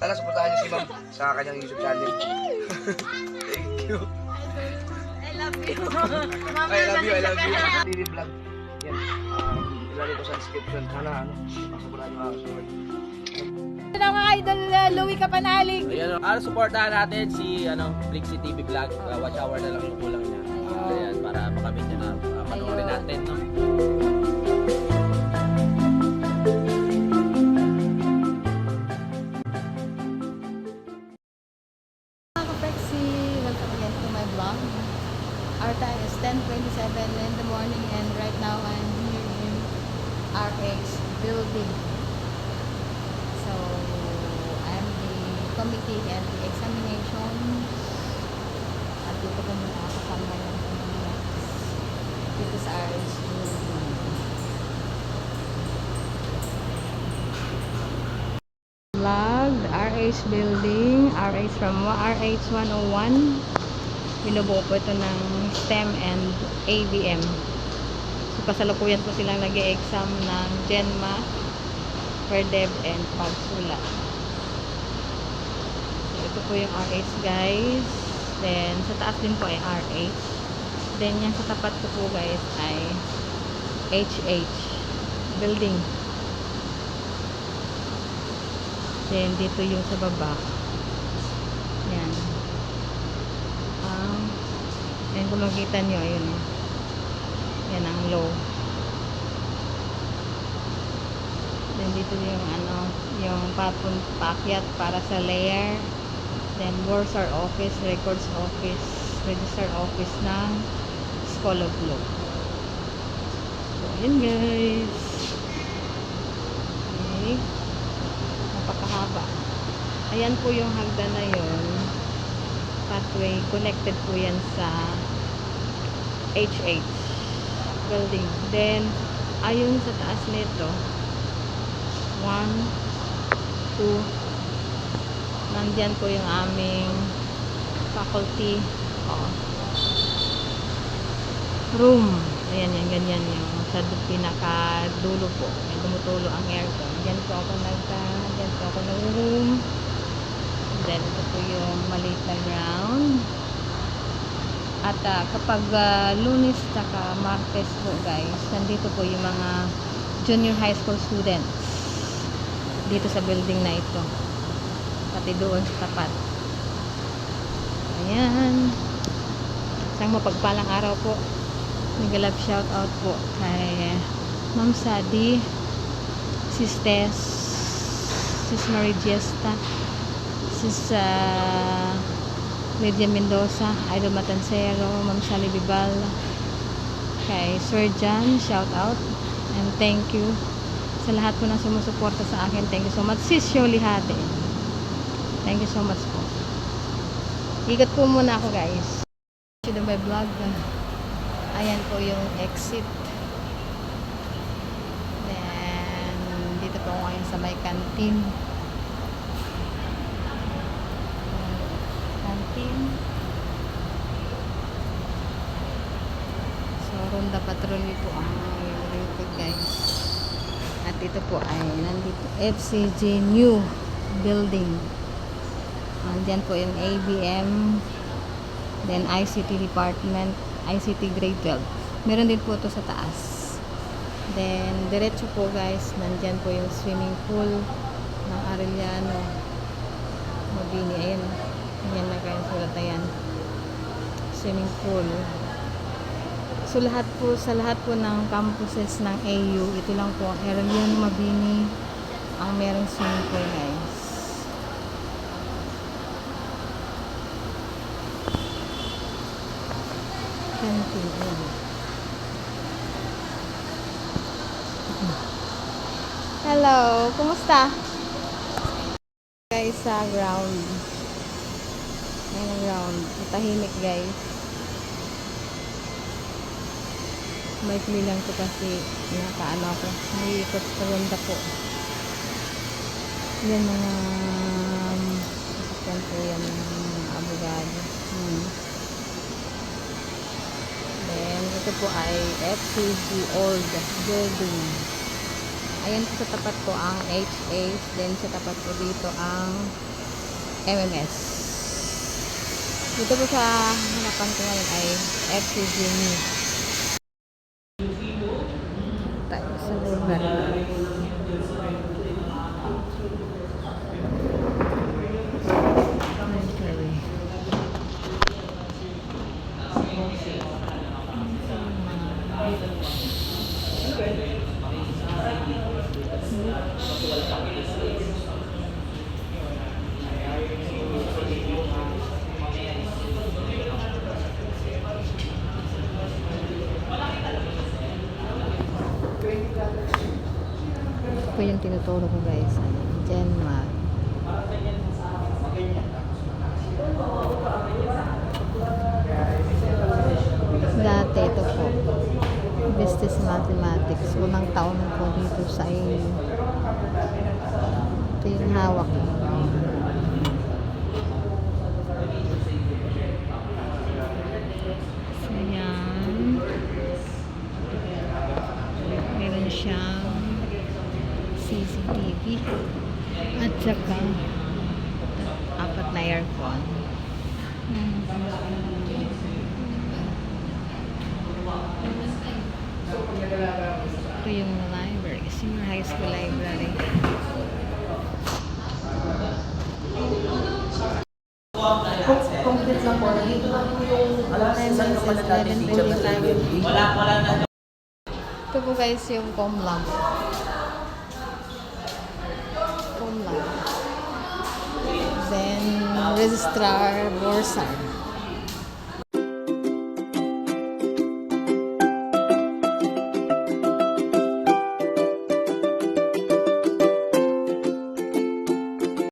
Sana supportahan niyo si ma'am sa kanyang YouTube channel. Thank you. I love you. I love you, I love you. TV vlog. Yan. Ilalagay ko sa description. Sana supportahan niyo mga kasunod. Ito na mga idol, Louie Kapanalig. Ayan, supportahan natin si Flixie TV Vlog. Watch hour na lang yung kulang niya. Ayan, para makamit niya na panoorin natin, no? Mga ka-Flexi, welcome again to my vlog. Our time is 10:27 in the morning and right now I'm here in RH building. So, I'm the committee and the examination. At dito ko muna ako kasama yung dito sa RH building. Vlog, RH building, RH from RH 101. Binubuo po ito ng STEM and ABM. So, kasalukuyan po silang nag-e-exam ng GenMa, PerDev, and Pagsulat. So, ito po yung RH guys. Then, sa taas din po ay RH. Then, yan sa tapat ko po guys ay HH building. Then, dito yung sa baba. Yan. Yan kung makita nyo, ayun. Yan ang low. Then, dito yung yung paakyat para sa layer. Then, Bursar office, records office, register office ng School of Law. So, yun guys. Okay. Napakahaba. Ayan po yung hagdan na yun. Pathway. Connected po yan sa HH building. Then, ayun sa taas nito. 1, 2. Nandyan po yung aming faculty room. Ayan yan, ganyan yung sa pinakadulo po. May tumutulo ang aircon. Diyan po ako nag-room. Then, ito po yung maliit na ground. At kapag Lunes at Martes po guys, nandito po yung mga junior high school students dito sa building na ito. Pati doon sa tapat. Ayan. Isang mapagpalang araw po. Nag-love shout out po kay Ma'am Sadi, Sis Tess, Sis Marie Giesta, Sis Lydia Mendoza, Idol Matancero, Ma'am Sally Bibal, kay Sir John, shout out and thank you sa lahat po na sumusuporta sa akin. Thank you so much. Sis Shirley Hate, thank you so much po. Ikot po muna ako guys. Should my vlog. Ayan po yung exit. Then, dito po ngayon sa may canteen. So, Ronda Patrolyo po ang likod guys. At ito po ay nandito FCG New Building. Andyan po yung ABM, then ICT Department, ICT Grade 12. Meron din po ito sa taas. Then, diretso po guys, nandyan po yung swimming pool ng Arellano Mabini. Ayan. Ayan na kayo sulat na yan. Swimming pool. So, sa lahat po ng campuses ng AU, ito lang po ang Arellano Mabini ang merong swimming pool guys. Hello, kumusta? Guys, sa ground. Ayan ang ground. Matahimik guys. May lang ko kasi nakaano ako. May ikot sa ronda po. Yan mga sasakyan po yan mga abogado. Then, ito po ay FCG Old Building. Ayan po sa tapat po ang HH. Then, sa tapat po dito ang MMS. Dito po sa hanapan ko ngayon ay FCG New. Tayo sa lugar. Ito po yung tinuturo ko guys. Genmar. Dati ito po. Business Mathematics. Unang taon po dito sa iyo. Ito yung hawak. So yan. Meron siyang CCTV at saka 4 na aircon. Ito yung library, senior high school library. Complete lang po. Dito lang po yung Saan ka pala dati teacher na sa UND? Wala na. Ito po guys yung Comlam. Then, Registrar Borsar.